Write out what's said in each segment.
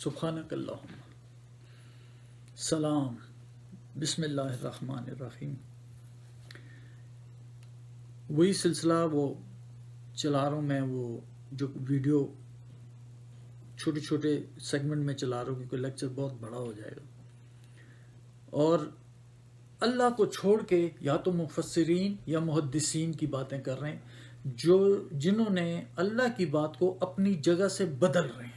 سبحانک اللہم سلام بسم اللہ الرحمن الرحیم. وہی سلسلہ وہ چلا رہا ہوں میں، وہ جو ویڈیو چھوٹے چھوٹے سیگمنٹ میں چلا رہا ہوں کیونکہ لیکچر بہت بڑا ہو جائے گا. اور اللہ کو چھوڑ کے یا تو مفسرین یا محدثین کی باتیں کر رہے ہیں جنہوں نے اللہ کی بات کو اپنی جگہ سے بدل رہے ہیں.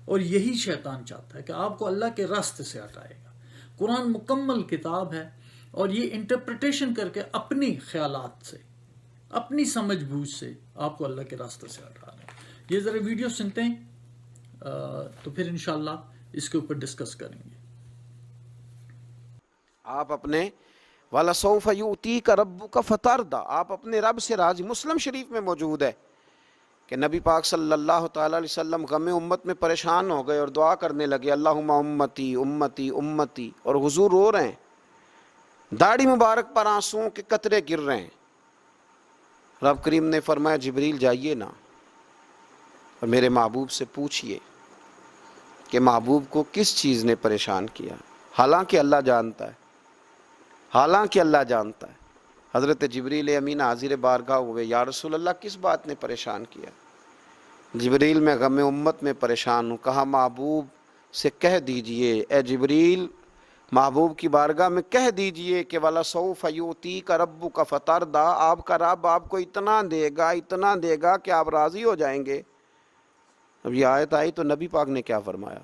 اور یہی شیطان چاہتا ہے کہ آپ کو اللہ کے راستے سے ہٹائے گا. قرآن مکمل کتاب ہے اور یہ انٹرپریٹیشن کر کے اپنی خیالات سے، اپنی سمجھ بوجھ سے آپ کو اللہ کے راستے سے ہٹا رہے ہیں. یہ ذرا ویڈیو سنتے ہیں تو پھر انشاءاللہ اس کے اوپر ڈسکس کریں گے. آپ اپنے وَلَسَوْفَ يُؤْتِيكَ رَبُّكَ فَتَرْضَىٰ، آپ اپنے رب سے راضی. مسلم شریف میں موجود ہے کہ نبی پاک صلی اللہ تعالیٰ علیہ وسلم غم امت میں پریشان ہو گئے اور دعا کرنے لگے اللہم امتی امتی امتی، اور حضور رو رہے ہیں، داڑھی مبارک پر آنسوؤں کے قطرے گر رہے ہیں. رب کریم نے فرمایا جبریل جائیے نا اور میرے محبوب سے پوچھئے کہ محبوب کو کس چیز نے پریشان کیا. حالانکہ اللہ جانتا ہے، حالانکہ اللہ جانتا ہے. حضرت جبریل امین حاضر بارگاہ ہوئے، یا رسول اللہ کس بات نے پریشان کیا؟ جبریل میں غم امت میں پریشان ہوں. کہا محبوب سے کہہ دیجئے، اے جبریل محبوب کی بارگاہ میں کہہ دیجئے کہ وَلَسَوْفَ يُؤْتِيكَ رَبُّكَ فَتَرْضَىٰ، آپ کا رب آپ کو اتنا دے گا کہ آپ راضی ہو جائیں گے. اب یہ آیت آئی تو نبی پاک نے کیا فرمایا؟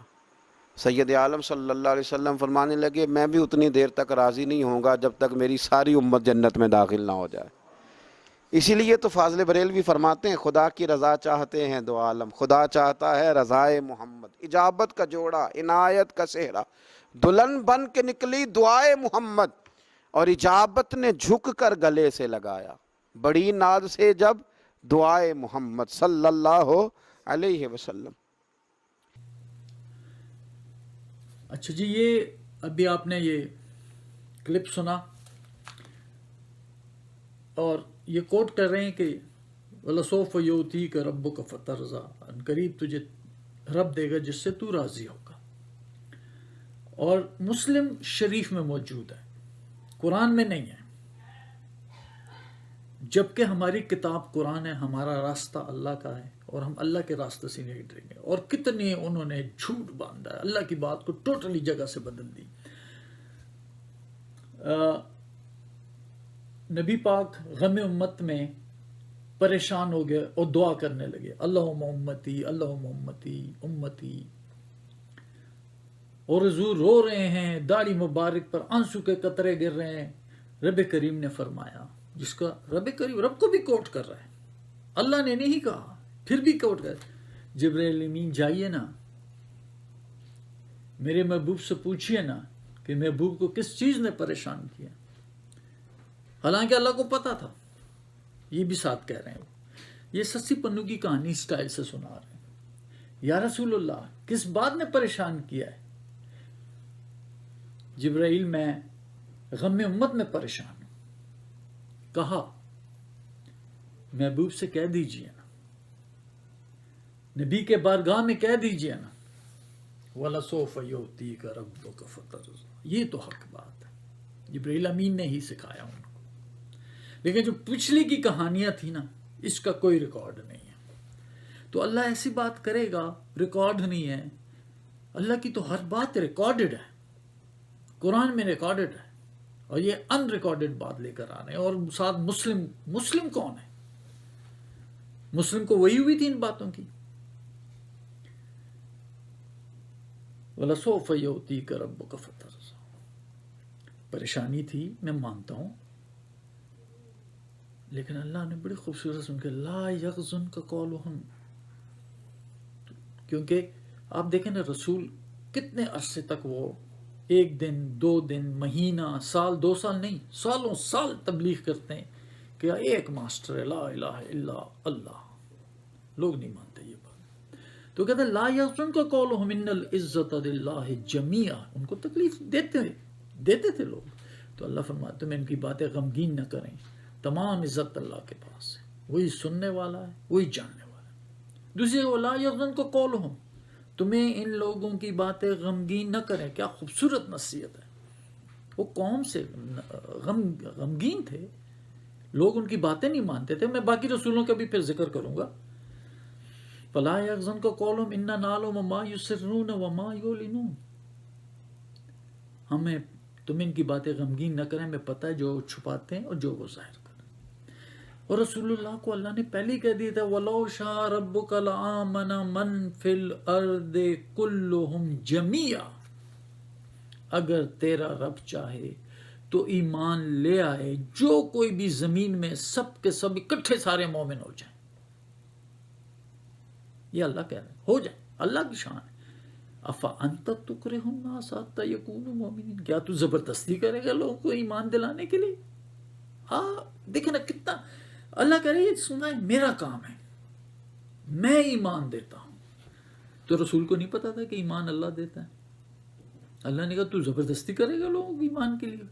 سید عالم صلی اللہ علیہ وسلم فرمانے لگے میں بھی اتنی دیر تک راضی نہیں ہوں گا جب تک میری ساری امت جنت میں داخل نہ ہو جائے. اسی لیے تو فاضل بریلوی فرماتے ہیں خدا کی رضا چاہتے ہیں دو عالم، خدا چاہتا ہے رضائے محمد. اجابت کا جوڑا، عنایت کا صحرا، دلہن بن کے نکلی دعائے محمد، اور اجابت نے جھک کر گلے سے لگایا بڑی ناز سے جب دعائے محمد صلی اللہ علیہ وسلم. اچھا جی، یہ ابھی آپ نے یہ کلپ سنا اور یہ کوٹ کر رہے ہیں کہ وَلَسَوْفَ يُؤْتِيكَ رَبُّكَ فَتَرْضَىٰ، ان قریب تجھے رب دے گا جس سے تو راضی ہوگا. اور مسلم شریف میں موجود ہے، قرآن میں نہیں ہے. جبکہ ہماری کتاب قرآن ہے، ہمارا راستہ اللہ کا ہے اور ہم اللہ کے راستے سے نہیں ڈریں گے. اور کتنے انہوں نے جھوٹ باندھا ہے، اللہ کی بات کو ٹوٹلی جگہ سے بدل دی. نبی پاک غم امت میں پریشان ہو گئے اور دعا کرنے لگے اللہم امتی اللہم امتی امتی، اور حضور رو رہے ہیں، داڑھی مبارک پر آنسو کے قطرے گر رہے ہیں. رب کریم نے فرمایا، جس کا رب کریم رب کو بھی کوٹ کر رہا ہے، اللہ نے نہیں کہا پھر بھی کوٹ کر، جبرائیل امین جائیے نا میرے محبوب سے پوچھئے نا کہ محبوب کو کس چیز نے پریشان کیا. حالانکہ اللہ کو پتا تھا. یہ بھی ساتھ کہہ رہے ہیں، یہ سسی پنو کی کہانی سٹائل سے سنا رہے ہیں. یا رسول اللہ کس بات نے پریشان کیا ہے؟ جبرائیل میں غم امت میں پریشان ہوں. کہا محبوب سے کہہ دیجئے نا، نبی کے بارگاہ میں کہہ دیجئے نا وَلَسَوْفَ يُؤْتِيكَ رَبُّكَ فَتَرْضَىٰ. یہ تو حق بات ہے، جبرائیل امین نے ہی سکھایا ان کو. لیکن جو پچھلی کی کہانیاں تھیں نا، اس کا کوئی ریکارڈ نہیں ہے. تو اللہ ایسی بات کرے گا ریکارڈ نہیں ہے. اللہ کی تو ہر بات ریکارڈڈ ہے، قرآن میں ریکارڈڈ ہے، اور یہ ان ریکارڈڈ بات لے کر آ رہے ہیں. اور ساتھ مسلم کون ہے؟ مسلم کو وہی ہوئی تھی ان باتوں کی. وَلَسَوْفَ يُؤْتِيكَ رَبُّكَ فَتَرْضَىٰ. پریشانی تھی، میں مانتا ہوں، لیکن اللہ نے بڑی خوبصورت سن کے لا يَحْزُنْكَ قَوْلُهُمْ. کیونکہ آپ دیکھیں نا رسول کتنے عرصے تک وہ ایک دن، 2 دن، مہینہ، سال، 2 سال نہیں، سالوں سال تبلیغ کرتے ہیں کہ ایک ماسٹر ہے لا الہ الا اللہ. لوگ نہیں مانتے یہ بات. تو کہتے ہیں لا يَحْزُنْكَ قَوْلُهُمْ إِنَّ الْعِزَّةَ لِلَّهِ جَمِيعًا. ان کو تکلیف دیتے تھے لوگ. تو اللہ فرماتے ہیں ان کی باتیں غمگین نہ کریں، تمام عزت اللہ کے پاس ہے، وہی سننے والا ہے، وہی جاننے والا ہے. دوسری لا يَحْزُنْكَ قَوْلُهُمْ، تمہیں ان لوگوں کی باتیں غمگین نہ کریں. کیا خوبصورت نصیحت ہے. وہ قوم سے غمگین تھے، لوگ ان کی باتیں نہیں مانتے تھے. میں باقی رسولوں کا بھی پھر ذکر کروں گا. فَلَا يَحْزُنْكَ قَوْلُهُمْ إِنَّا نَعْلَمُ مَا يُسِرُّونَ وَمَا يُعْلِنُونَ. ہمیں تم ان کی باتیں غمگین نہ کریں، ہمیں پتہ ہے جو چھپاتے ہیں اور جو وہ ظاہر کریں. اور رسول اللہ کو اللہ نے پہلے ہی کہہ دیا تھا وَلَوْ شَاءَ رَبُّكَ لَآمَنَ مَنْ فِي الْأَرْضِ كُلُّهُمْ جَمِيعًا. اگر تیرا رب چاہے تو ایمان لے آئے جو کوئی بھی زمین میں، سب کے سب اکٹھے سارے مومن ہو جائیں. یہ اللہ کہہ رہے ہیں ہو جائیں، اللہ کی شان ہے. افانت تکرہ الناس حتی یکونوا مؤمنین. کیا تو زبردستی کرے گا لوگوں کو ایمان دلانے کے لیے؟ دیکھیں نا کتنا اللہ کہہ رہے یہ سنا ہے میرا کام ہے، میں ایمان دیتا ہوں. تو رسول کو نہیں پتا تھا کہ ایمان اللہ دیتا ہے. اللہ نے کہا تو زبردستی کرے گا لوگوں کو ایمان کے لیے.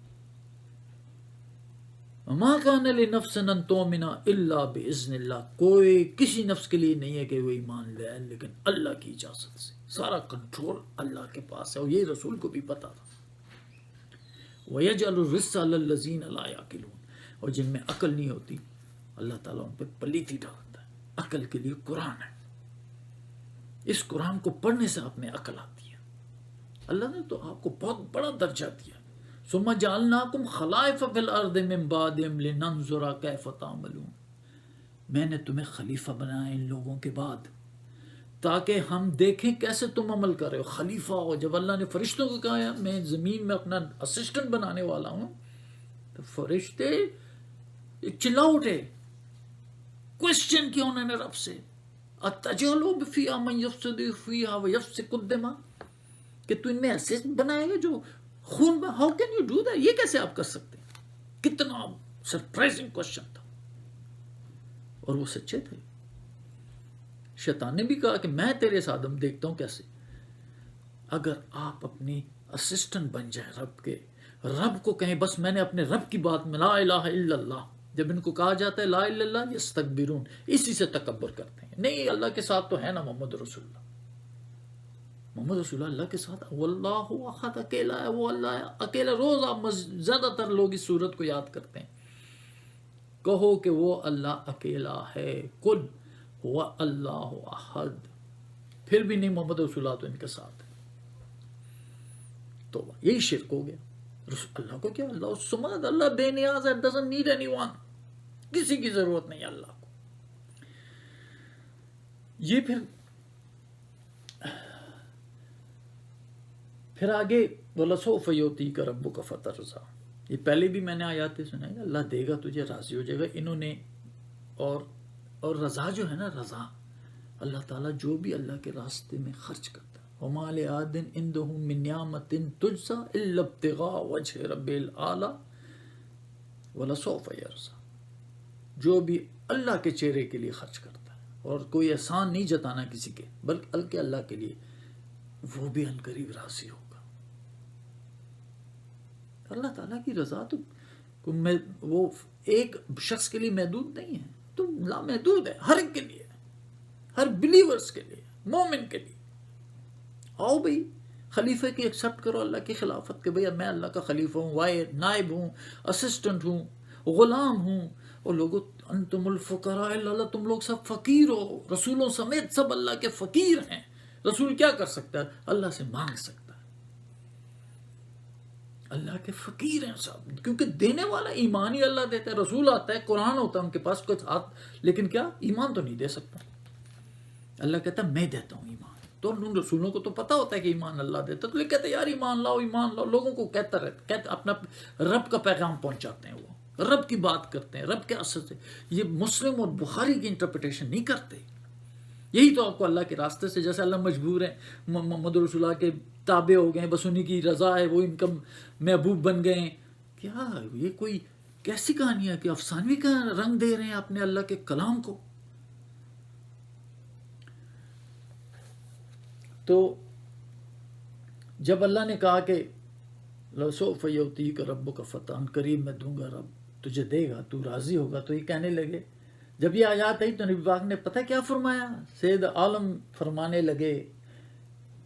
وما کان لنفس ان تؤمن الا باذن اللہ. کوئی کسی نفس کے لیے نہیں ہے کہ وہ ایمان لے آئے لیکن اللہ کی اجازت سے. سارا کنٹرول اللہ کے پاس ہے، اور یہ رسول کو بھی پتا تھا. وَيَجْعَلُ الرِّجْسَ عَلَى الَّذِينَ لَا يَعْقِلُونَ. اور جن میں عقل نہیں ہوتی اللہ تعالیٰ ان پہ پلیتی ڈالتا ہے. عقل کے لیے قرآن ہے، اس قرآن کو پڑھنے سے آپ میں عقل آتی ہے. اللہ نے تو آپ کو بہت بڑا درجہ دیا. ثم جعلناکم خلائف فی الارض من بعدہم لننظر کیف تعملون. میں نے تمہیں خلیفہ بنایا ان لوگوں کے بعد تاکہ ہم دیکھیں کیسے تم عمل کر رہے ہو. خلیفہ ہو. جب اللہ نے فرشتوں کو کہا میں زمین میں اپنا اسسٹنٹ بنانے والا ہوں تو فرشتے چلا اٹھے، کوشچن کیا انہوں نے رب سے اتجعل فیہا من یفسد فیہا ویسفک الدماء. کہ تو ان میں ایسے بنائے گا جو خون میں. How can you do that? یہ کیسے آپ کر سکتے ہیں؟ کتنا سرپرائزنگ کوشچن تھا، اور وہ سچے تھے. شیطان نے بھی کہا کہ میں تیرے ساتھ دیکھتا ہوں کیسے. اگر آپ اپنی اسسٹنٹ بن جائیں رب کے، رب کو کہیں بس میں نے اپنے رب کی بات میں لا الہ الا اللہ. جب ان کو کہا جاتا ہے لا الہ الا اللہ یستکبرون، اسی سے تکبر کرتے ہیں. نہیں اللہ کے ساتھ تو ہے نا محمد رسول اللہ. محمد رسول اللہ کے ساتھ واللہ احد اکیلا ہے، وہ اللہ اکیلا. روز آپ زیادہ تر لوگ اس صورت کو یاد کرتے ہیں. کہو کہ وہ اللہ اکیلا ہے. قل هو اللہ احد. پھر بھی نہیں محمد رسول اللہ تو ان کے ساتھ ہے. تو یہی شرک ہو گیا. اللہ کو کیا؟ اللہ الصمد، اللہ بے نیاز ہے. doesn't need anyone. کسی کی ضرورت نہیں اللہ کو. یہ پھر آگے وَلَسَوْفَ يُعْطِيكَ رَبُّكَ فَتَرْضَىٰ. یہ پہلے بھی میں نے آیاتیں سنائی. اللہ دے گا تجھے، راضی ہو جائے گا. انہوں نے اور رضا جو ہے نا، رضا اللہ تعالیٰ جو بھی اللہ کے راستے میں خرچ کرتا ہے. وَمَا لِعَادٍ عِنْدَهُ مِنْ نِعْمَةٍ تُجْزَىٰ إِلَّا ابْتِغَاءَ وَجْهِ رَبِّهِ الْأَعْلَىٰ وَلَسَوْفَ يَرْضَىٰ. جو بھی اللہ کے چہرے کے لیے خرچ کرتا ہے اور کوئی احسان نہیں جتانا کسی کے بلکہ اللہ کے لیے، وہ بھی عنقریب راضی ہوگا. اللہ تعالیٰ کی رضا تو وہ ایک شخص کے لیے محدود نہیں ہے، تو لامحدود ہے. ہر ایک کے لیے، ہر بلیورز کے لیے، مومن کے لیے. آؤ بھئی خلیفہ کی ایکسیپٹ کرو اللہ کی خلافت کے. بھئی میں اللہ کا خلیفہ ہوں، وائد نائب ہوں، اسسٹنٹ ہوں، غلام ہوں. اور لوگوں انتم الفقراء الی اللہ، تم لوگ سب فقیر ہو. رسولوں سمیت سب اللہ کے فقیر ہیں. رسول کیا کر سکتا ہے؟ اللہ سے مانگ سکتا ہے. اللہ کے فقیر ہیں سب، کیونکہ دینے والا ایمان ہی اللہ دیتا ہے. رسول آتا ہے، قرآن ہوتا ہے ان کے پاس کچھ ہاتھ، لیکن کیا ایمان تو نہیں دے سکتا. اللہ کہتا ہے میں دیتا ہوں ایمان. تو ان رسولوں کو تو پتہ ہوتا ہے کہ ایمان اللہ دیتا ہے، تو یہ کہتے ہیں یار ایمان لاؤ ایمان لاؤ. لوگوں کو کہتا رہتا، کہتے اپنا رب کا پیغام پہنچاتے ہیں. وہ رب کی بات کرتے ہیں رب کے اثر سے. یہ مسلم اور بخاری کی انٹرپریٹیشن نہیں کرتے. یہی تو آپ کو اللہ کے راستے سے، جیسے اللہ مجبور ہے، محمد رسول اللہ کے تابع ہو گئے، بس انہی کی رضا ہے، وہ ان کا محبوب بن گئے ہیں. کیا یہ کوئی کیسی کہانی ہے کہ افسانوی کا رنگ دے رہے ہیں اپنے اللہ کے کلام کو. تو جب اللہ نے کہا کہ لَسَوْفَ يُعْطِيكَ رَبُّكَ فَتًى، قریب میں دوں گا، رب تجھے دے گا، تو راضی ہوگا. تو یہ کہنے لگے، جب یہ آیات آئی تو نبی پاک نے پتہ کیا فرمایا؟ سید عالم فرمانے لگے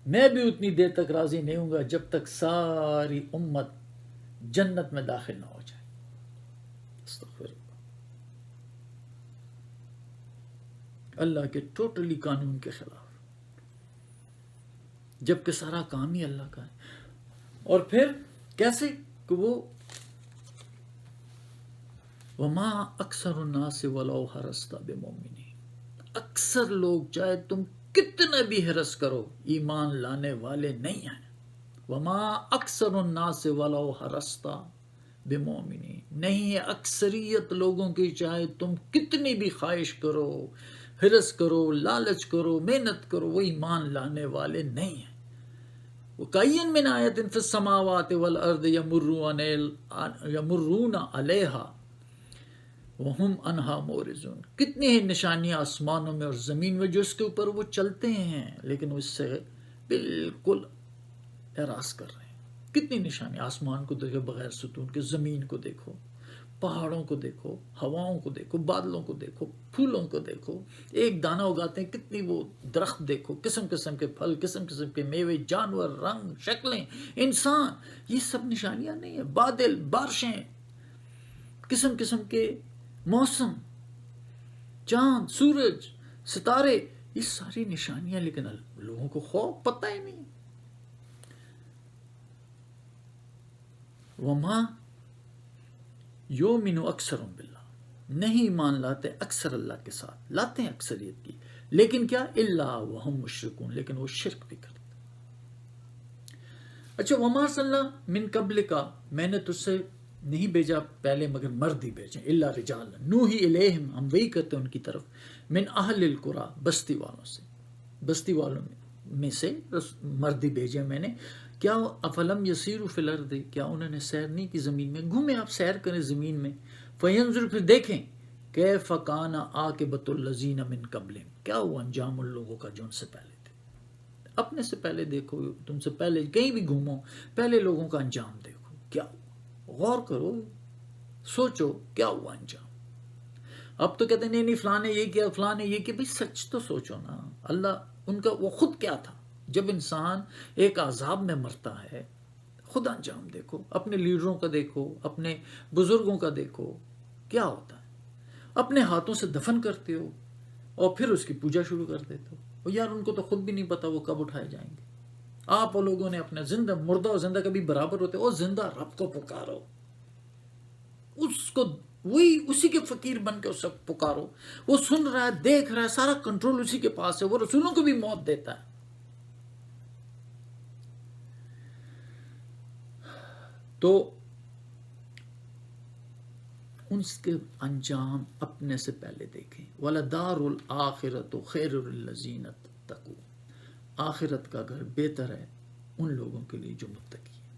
میں بھی اتنی دیر تک راضی نہیں ہوں گا جب تک ساری امت جنت میں داخل نہ ہو جائے. استغفر اللہ. اللہ کے ٹوٹلی قانون کے خلاف، جبکہ سارا کام ہی اللہ کا ہے. اور پھر کیسے کہ وہ وما اکثر الناس ولو حرصت بمؤمنین، اکثر لوگ چاہے تم کتنا بھی حرص کرو ایمان لانے والے نہیں ہیں. وما اکثر الناس ولو حرصت بمؤمنین، نہیں ہے اکثریت لوگوں کی چاہے تم کتنی بھی خواہش کرو، حرص کرو، لالچ کرو، محنت کرو، وہ ایمان لانے والے نہیں ہیں. وَكَأَيٍّ مِّنْ آیَةٍ فِي السَّمَاوَاتِ وَالْأَرْضِ يَمُرُّونَ عَلَيْهَا وَهُمْ عَنْهَا مُعْرِضُونَ، کتنی ہی نشانیاں آسمانوں میں اور زمین میں جو اس کے اوپر وہ چلتے ہیں لیکن وہ اس سے بالکل اعراض کر رہے ہیں. کتنی نشانیاں، آسمان کو دیکھو بغیر ستون کے، زمین کو دیکھو، پہاڑوں کو دیکھو، ہواؤں کو دیکھو، بادلوں کو دیکھو، پھولوں کو دیکھو، ایک دانہ اگاتے ہیں کتنی وہ درخت دیکھو، قسم قسم کے پھل، قسم قسم کے میوے، جانور، رنگ، شکلیں، انسان، یہ سب نشانیاں نہیں ہیں. بادل، بارشیں، قسم قسم کے موسم، چاند، سورج، ستارے، یہ ساری نشانیاں، لیکن لوگوں کو خوف پتہ ہی نہیں. وما یؤمن اکثرهم باللہ، نہیں ایمان لاتے اکثر اللہ کے ساتھ، لاتے ہیں اکثریت کی، لیکن کیا الا وهم مشرکون، لیکن وہ شرک بھی کرتے. اچھا، وما صلی من قبل کا، میں نے تجھ سے نہیں بھیجا پہلے مگر مرد ہی بھیجے، الا رجال نوحی الیہم، ہم وہی کرتے ہیں ان کی طرف، من اہل القری، بستی والوں سے، بستی والوں میں سے مرد ہی بھیجے میں نے. کیا افلم یسیروا فی الارض، کیا انہوں نے سیر نہیں کی زمین میں؟ گھومیں آپ، سیر کریں زمین میں. فینظر، پھر دیکھیں، کیف کان عاقبۃ الذین من قبلہم، کیا ہوا انجام ان لوگوں کا جو ان سے پہلے تھے. اپنے سے پہلے دیکھو، تم سے پہلے کہیں بھی گھومو، پہلے لوگوں کا انجام دیکھو کیا ہوا، غور کرو، سوچو کیا ہوا انجام. اب تو کہتے ہیں نہیں فلاں نے یہ کیا، فلاں نے یہ کیا. بھئی سچ تو سوچو نا، اللہ ان کا وہ خود کیا تھا. جب انسان ایک عذاب میں مرتا ہے، خود انجام دیکھو، اپنے لیڈروں کا دیکھو، اپنے بزرگوں کا دیکھو، کیا ہوتا ہے. اپنے ہاتھوں سے دفن کرتے ہو اور پھر اس کی پوجا شروع کر دیتے ہو. اور یار ان کو تو خود بھی نہیں پتا وہ کب اٹھائے جائیں گے. آپ لوگوں نے اپنا زندہ، مردہ اور زندہ کبھی برابر ہوتے، اور زندہ رب کو پکارو، اس کو، وہی اسی کے فقیر بن کے اسے پکارو. وہ سن رہا ہے، دیکھ رہا ہے، سارا کنٹرول اسی کے پاس ہے. وہ رسولوں کو بھی موت دیتا ہے. تو ان کے انجام اپنے سے پہلے دیکھیں. وَلَدَارُ الْآخِرَةُ خَيْرٌ لِّلَّذِينَ اتَّقُوا، آخرت کا گھر بہتر ہے ان لوگوں کے لیے جو متقی ہیں.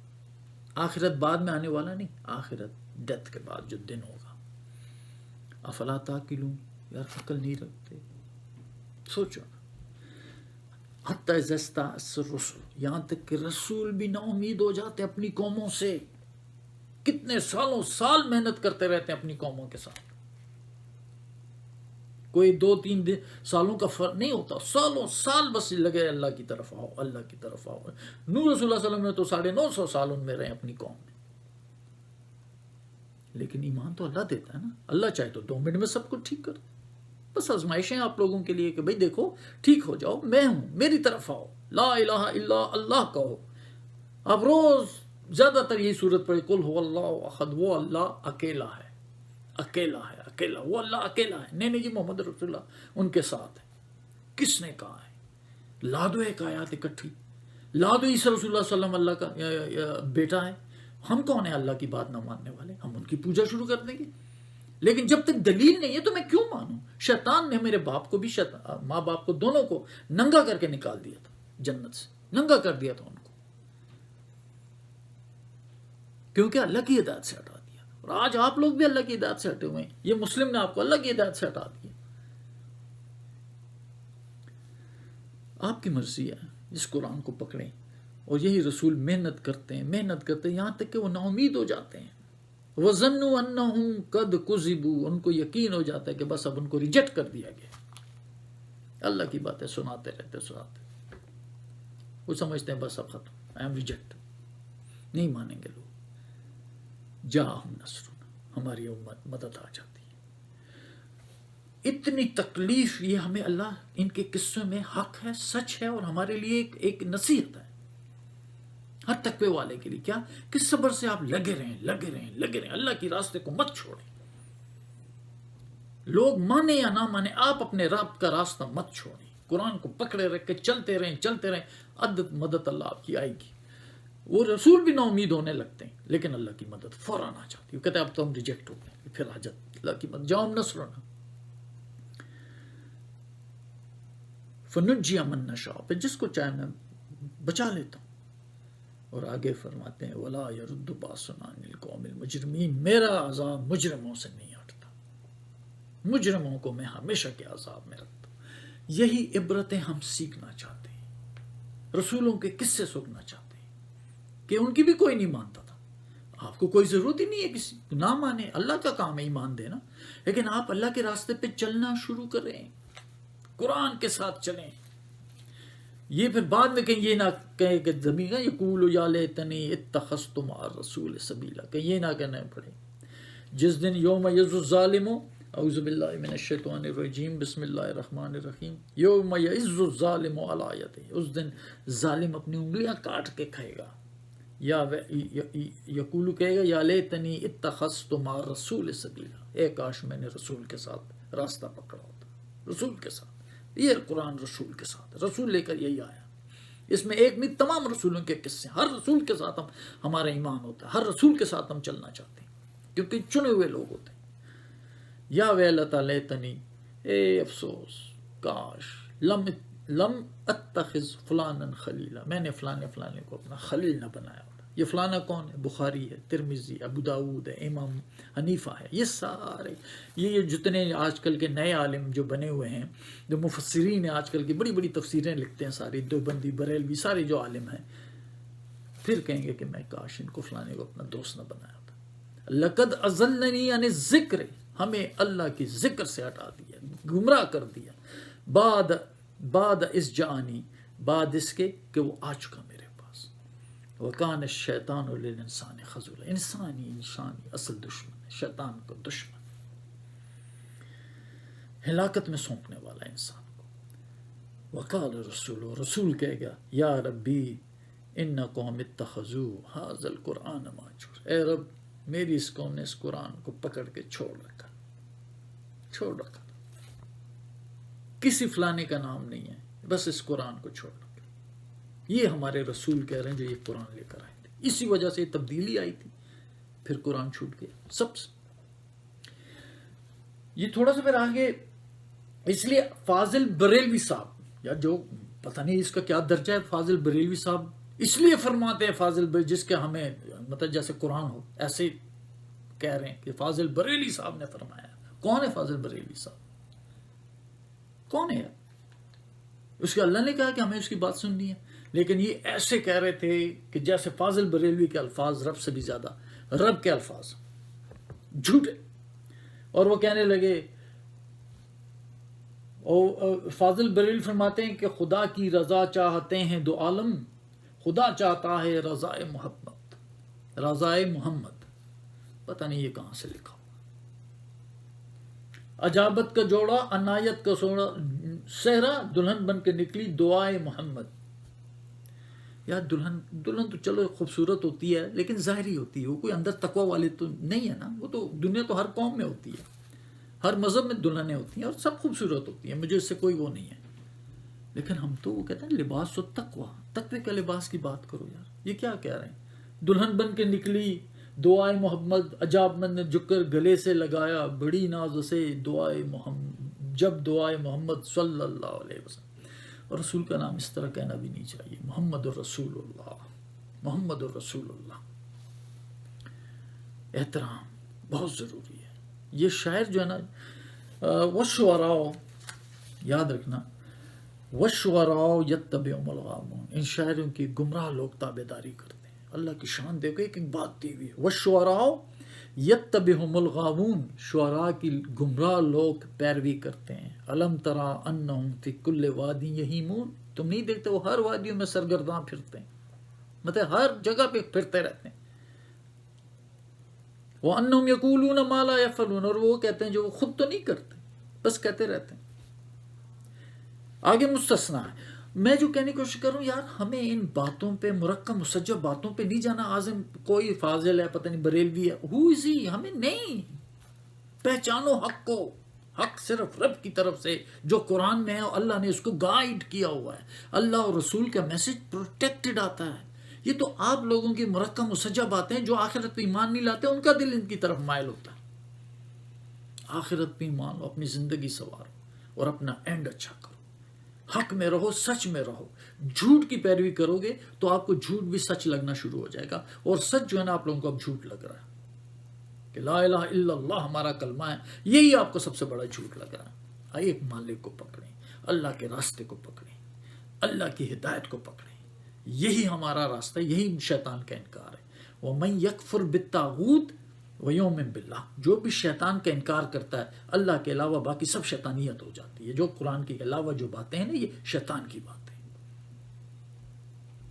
آخرت بعد میں آنے والا نہیں، آخرت ڈیتھ کے بعد جو دن ہوگا. افلا تعقلون، یار عقل نہیں رکھتے. سوچو، حتی اذا استیأس الرسل، یہاں تک کہ رسول بھی نا امید ہو جاتے اپنی قوموں سے. کتنے سالوں سال محنت کرتے رہتے ہیں اپنی قوموں کے ساتھ. کوئی 2-3 سالوں کا فرق نہیں ہوتا، سالوں سال بس لگے اللہ کی طرف آؤ، اللہ کی طرف آؤ. نور رسول اللہ صلی اللہ علیہ وسلم نے تو 950 سال ان میں رہے اپنی قوم میں. لیکن ایمان تو اللہ دیتا ہے نا. اللہ چاہے تو 2 منٹ میں سب کچھ ٹھیک کر دے. بس آزمائشیں آپ لوگوں کے لیے کہ بھئی دیکھو ٹھیک ہو جاؤ، میں ہوں، میری طرف آؤ، لا الہ الا اللہ کہو. اب روز زیادہ تر یہی صورت پڑے، قل هو اللہ احد، وہ اللہ اکیلا ہے، اکیلا ہے، اکیلا، وہ اللہ اکیلا ہے. نہیں جی، محمد رسول اللہ ان کے ساتھ ہے. کس نے کہا ہے؟ لا دو ایک آیات اکٹھی، لا دو عیسیٰ رسول اللہ صلی اللہ علیہ وسلم اللہ کا بیٹا ہے. ہم کون ہیں اللہ کی بات نہ ماننے والے؟ ہم ان کی پوجا شروع کر دیں گے. لیکن جب تک دلیل نہیں ہے تو میں کیوں مانوں؟ شیطان نے میرے باپ کو بھی، ماں باپ کو دونوں کو ننگا کر کے نکال دیا تھا جنت سے، ننگا کر دیا تھا ان کو، کیونکہ اللہ کی ہدایت سے ہٹا دیا. اور آج آپ لوگ بھی اللہ کی ہدایت سے ہٹے ہوئے ہیں. یہ مسلم نے آپ کو اللہ کی ہدایت سے ہٹا دیا. آپ کی مرضی ہے، اس قرآن کو پکڑیں. اور یہی رسول محنت کرتے ہیں یہاں تک کہ وہ نا امید ہو جاتے ہیں. وَظَنُّوا أَنَّهُمْ قَدْ كُذِبُوا، ان کو یقین ہو جاتا ہے کہ بس اب ان کو ریجیکٹ کر دیا گیا. اللہ کی باتیں سناتے رہتے. وہ سمجھتے ہیں بس اب ختم, آئی ایم ریجیکٹ, نہیں مانیں گے لوگ. جاءہم نصرنا, ہماری امت مدد آ جاتی ہے. اتنی تکلیف یہ ہمیں اللہ ان کے قصوں میں حق ہے, سچ ہے, اور ہمارے لیے ایک نصیحت ہے ہر تقوی والے کے لیے. کیا کہ صبر سے آپ لگے رہیں لگے رہیں لگے رہیں, اللہ کی راستے کو مت چھوڑیں. لوگ مانے یا نہ مانے, آپ اپنے رب کا راستہ مت چھوڑیں, قرآن کو پکڑے رکھ کے چلتے رہیں چلتے رہیں, عدد مدد اللہ آپ کی آئے گی. وہ رسول بھی نا امید ہونے لگتے ہیں, لیکن اللہ کی مدد فوراً آ جاتی ہے. وہ کہتے ہیں اب تو ہم ریجیکٹ ہو گئے, پھر آ جاتی اللہ کی مدد. جاؤ نصرنا فنجی من نشاء, پھر جس کو چاہے میں بچا لیتا ہوں. اور آگے فرماتے ہیں ولا يرد باسنا عن القوم المجرمین, میرا عذاب مجرموں سے نہیں ہٹتا, مجرموں کو میں ہمیشہ کے عذاب میں رکھتا ہوں. یہی عبرتیں ہم سیکھنا چاہتے ہیں, رسولوں کے قصے سننا چاہتے ہیں کہ ان کی بھی کوئی نہیں مانتا تھا. آپ کو کوئی ضرورت ہی نہیں ہے کسی نہ مانے, اللہ کا کام ہے ایمان دینا, لیکن آپ اللہ کے راستے پہ چلنا شروع کریں, قرآن کے ساتھ چلیں. یہ پھر بعد میں کہیں یہ نہ کہیں کہ زمین کا یقول یا لیتنی اتخذت مع الرسول سبیلا, کہ یہ نہ کہنا پڑے جس دن یوم یعض الظالم, اعوذ باللہ من الشیطان الرجیم, بسم اللہ الرحمن الرحیم, یوم یعض الظالم علی یدیہ, اس دن ظالم اپنی انگلیاں کاٹ کے کھائے گا. یا یقول کہے گا یا لیتنی اتخذت مع الرسول سبیلا, اے کاش میں نے رسول کے ساتھ راستہ پکڑا ہوتا, رسول کے ساتھ. یہ قرآن رسول کے ساتھ, رسول لے کر یہی آیا. اس میں ایک نہیں, تمام رسولوں کے قصے, ہر رسول کے ساتھ ہمارا ایمان ہوتا ہے, ہر رسول کے ساتھ ہم چلنا چاہتے ہیں کیونکہ چنے ہوئے لوگ ہوتے ہیں. یا ویلتا لیتنی, اے افسوس کاش, لم اتخذ فلانا خلیلا, میں نے فلانے کو اپنا خلیل نہ بنایا ہوتا. یہ فلانا کون ہے؟ بخاری ہے, ترمذی, ابو داؤد ہے, امام حنیفہ ہے. یہ سارے یہ جتنے آج کل کے نئے عالم جو بنے ہوئے ہیں, جو مفسرین ہیں آج کل کی بڑی بڑی تفسیریں لکھتے ہیں, ساری دیوبندی بریلوی سارے جو عالم ہیں, پھر کہیں گے کہ میں کاش ان کو فلانے کو اپنا دوست نہ بنایا تھا. لقد اضلنی عن الذکر, ہمیں اللہ کی ذکر سے ہٹا دیا, گمراہ کر دیا. بعد اس جانی, بعد اس کے کہ وہ آ چکا میرے پاس. وَكَانَ الشَّيْطَانُ لِلْإِنسَانِ خَذُولًا, انسانی اصل دشمن ہے, شیطان کو دشمن, ہلاکت میں سونپنے والا انسان کو. وَقَالَ الرَّسُولُ, رسول کہے گا یا ربی ان قوم اتخذوا هذا القرآن مہجورا, اے رب میری اس قوم نے اس قرآن کو پکڑ کے چھوڑ رکھا. کسی فلانے کا نام نہیں ہے, بس اس قرآن کو چھوڑ رکھا. یہ ہمارے رسول کہہ رہے ہیں جو یہ قرآن لے کر آئے تھے, اسی وجہ سے یہ تبدیلی آئی تھی, پھر قرآن چھوٹ گیا سب سے. یہ تھوڑا سا پھر آگے, اس لیے فاضل بریلوی صاحب, یا جو پتہ نہیں اس کا کیا درجہ ہے, فاضل بریلوی صاحب اس لیے فرماتے ہیں فاضل بریلوی, جس کے ہمیں مطلب جیسے قرآن ہو ایسے کہہ رہے ہیں کہ فاضل بریلوی صاحب نے فرمایا. کون ہے فاضل بریلوی صاحب؟ کون ہے؟ اس کے اللہ نے کہا کہ ہمیں اس کی بات سننی ہے, لیکن یہ ایسے کہہ رہے تھے کہ جیسے فاضل بریلوی کے الفاظ رب سے بھی زیادہ رب کے الفاظ جھوٹے. اور وہ کہنے لگے, فاضل بریلوی فرماتے ہیں کہ خدا کی رضا چاہتے ہیں دو عالم, خدا چاہتا ہے رضائے محمد. پتہ نہیں یہ کہاں سے لکھا. عجابت کا جوڑا عنایت کا سوڑا صحرا, دلہن بن کے نکلی دعائے محمد. یار دلہن تو چلو خوبصورت ہوتی ہے لیکن ظاہری ہوتی ہے, وہ کوئی اندر تقوی والے تو نہیں ہے نا. وہ تو دنیا تو ہر قوم میں ہوتی ہے, ہر مذہب میں دلہنیں ہوتی ہیں اور سب خوبصورت ہوتی ہیں, مجھے اس سے کوئی وہ نہیں ہے. لیکن ہم تو وہ کہتے ہیں لباس و تقوی کا لباس کی بات کرو یار. یہ کیا کہہ رہے ہیں؟ دلہن بن کے نکلی دعائے محمد, عجاب من نے جھک کر گلے سے لگایا بڑی ناز سے دعائے محمد, جب دعائے محمد صلی اللہ علیہ وسلم. اور رسول کا نام اس طرح کہنا بھی نہیں چاہیے, محمد الرسول اللہ, محمد الرسول اللہ. احترام بہت ضروری ہے. یہ شاعر جو ہے نا, والشعراء, یاد رکھنا, والشعراء یتبعهم الغاوون, ان شاعروں کی گمراہ لوگ تابعداری کرتے ہیں. اللہ کی شان دیکھو, ایک بات دی ہوئی ہے, والشعراء یتبعهم الغاوون, شعراء کی گمراہ لوگ پیروی کرتے ہیں. الم تری انہم فی کل وادی یہیمون, تم نہیں دیکھتے وہ ہر وادیوں میں سرگرداں پھرتے ہیں، مطلب ہر جگہ پہ پھرتے رہتے ہیں. وَأَنَّهُمْ يَقُولُونَ مَا لَا يَفْعَلُونَ، اور وہ کہتے ہیں جو وہ خود تو نہیں کرتے، بس کہتے رہتے ہیں. آگے مستثنا ہے. میں جو کہنے کی کوشش کروں یار، ہمیں ان باتوں پہ، مرکب مسجب باتوں پہ نہیں جانا. عازم کوئی فاضل ہے، پتہ نہیں بریلوی ہے، ہو از ہی، ہمیں نہیں. پہچانو حق کو. حق صرف رب کی طرف سے جو قرآن میں ہے، اور اللہ نے اس کو گائیڈ کیا ہوا ہے. اللہ اور رسول کا میسج پروٹیکٹڈ آتا ہے. یہ تو آپ لوگوں کی مرکب مسجب باتیں جو آخرت پہ ایمان نہیں لاتے، ان کا دل ان کی طرف مائل ہوتا ہے. آخرت پہ ایمان لو، اپنی زندگی سنوارو اور اپنا اینڈ اچھا کرو. حق میں رہو، سچ میں رہو. جھوٹ کی پیروی کرو گے تو آپ کو جھوٹ بھی سچ لگنا شروع ہو جائے گا، اور سچ جو ہے نا آپ لوگوں کو اب جھوٹ لگ رہا ہے کہ لا الہ الا اللہ ہمارا کلمہ ہے، یہی آپ کو سب سے بڑا جھوٹ لگ رہا ہے. آئیے ایک مالک کو پکڑیں، اللہ کے راستے کو پکڑیں، اللہ کی ہدایت کو پکڑیں. یہی ہمارا راستہ ہے، یہی شیطان کا انکار ہے. وَمَن يَكْفُرْ بِالطَّاغُوتِ وَيُؤْمِن بِاللَّهِ، جو بھی شیطان کا انکار کرتا ہے، اللہ کے علاوہ باقی سب شیطانیت ہو جاتی ہے. جو قرآن کے علاوہ جو باتیں ہیں نا، یہ شیطان کی باتیں ہیں.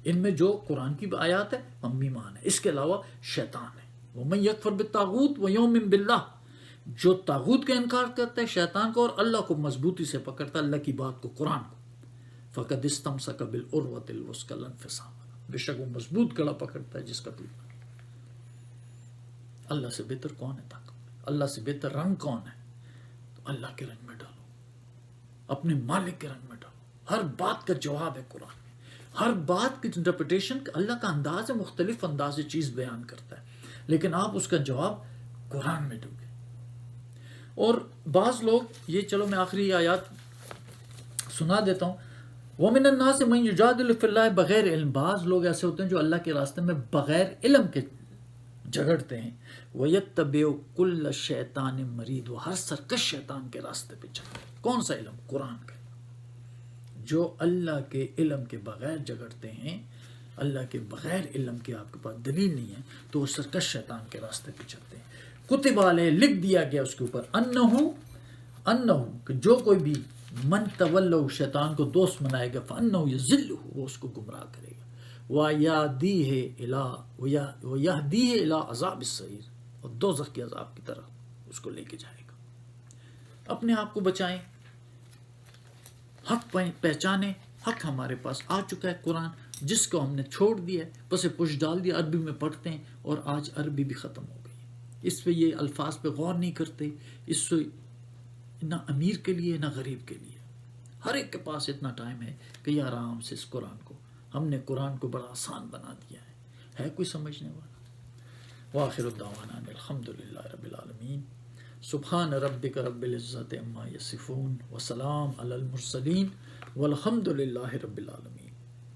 ان میں جو قرآن کی آیات ہے ہم ایمان ہے، اس کے علاوہ شیطان ہے. وَمَن يَكْفُرْ بِالطَّاغُوتِ وَيُؤْمِن بِاللَّهِ، جو طاغوت کا انکار کرتا ہے، شیطان کو، اور اللہ کو مضبوطی سے پکڑتا ہے، اللہ کی بات کو، قرآن کو، فَقَدِ اسْتَمْسَكَ بِالْعُرْوَةِ الْوُثْقَى لَا انفِصَامَ لَهَا، بے شک وہ مضبوط گڑا پکڑتا ہے جس کا ٹوٹنا. اللہ سے بہتر کون ہے طاقت؟ اللہ سے بہتر رنگ کون ہے؟ تو اللہ کے رنگ میں ڈالو، اپنے مالک کے رنگ میں ڈالو. ہر بات کا جواب ہے قرآن میں. ہر بات کی انٹرپریٹیشن اللہ کا انداز ہے، مختلف انداز سے چیز بیان کرتا ہے، لیکن آپ اس کا جواب قرآن میں دو گے. اور بعض لوگ یہ، چلو میں آخری آیات سنا دیتا ہوں. وَمِنَ النَّاسِ مَن يُجَادِلُ فِي اللَّهِ بغیر علم، بعض لوگ ایسے ہوتے ہیں جو اللہ کے راستے میں بغیر علم کے جھگڑتے ہیں. وَيَتَّبِعُ كُلَّ شَيْطَانٍ مَرِيدٍ، وہ ہر سرکش شیطان کے راستے پہ چلتے ہیں. کون سا علم؟ قرآن کا. جو اللہ کے علم کے بغیر جھگڑتے ہیں، اللہ کے بغیر علم کے آپ کے پاس دلیل نہیں ہے، تو وہ سرکش شیطان کے راستے پہ چلتے ہیں. کتب علیہ، لکھ دیا گیا اس کے اوپر، انہو کہ جو کوئی بھی من تولو، شیطان کو دوست بنائے گا، فانہو یضلہ، وہ اس کو گمراہ کرے گا، ویہدیہ الی عذاب السعیر، اور دوزخ کے عذاب کی طرف اس کو لے کے جائے گا. اپنے آپ کو بچائیں، حق پہچانیں. حق ہمارے پاس آ چکا ہے، قرآن، جس کو ہم نے چھوڑ دیا ہے، بس پش ڈال دیا. عربی میں پڑھتے ہیں، اور آج عربی بھی ختم ہو گئی. اس پہ یہ الفاظ پہ غور نہیں کرتے. اس سے نہ امیر کے لیے نہ غریب کے لیے، ہر ایک کے پاس اتنا ٹائم ہے کہ یہ آرام سے اس قرآن کو، ہم نے قرآن کو بڑا آسان بنا دیا ہے کوئی سمجھنے والا؟ وآخر الدعوانا الحمد للہ رب العالمین. سبحان ربک رب العزت عما یصفون، وسلام علی المرسلین، والحمد للہ رب العالمین.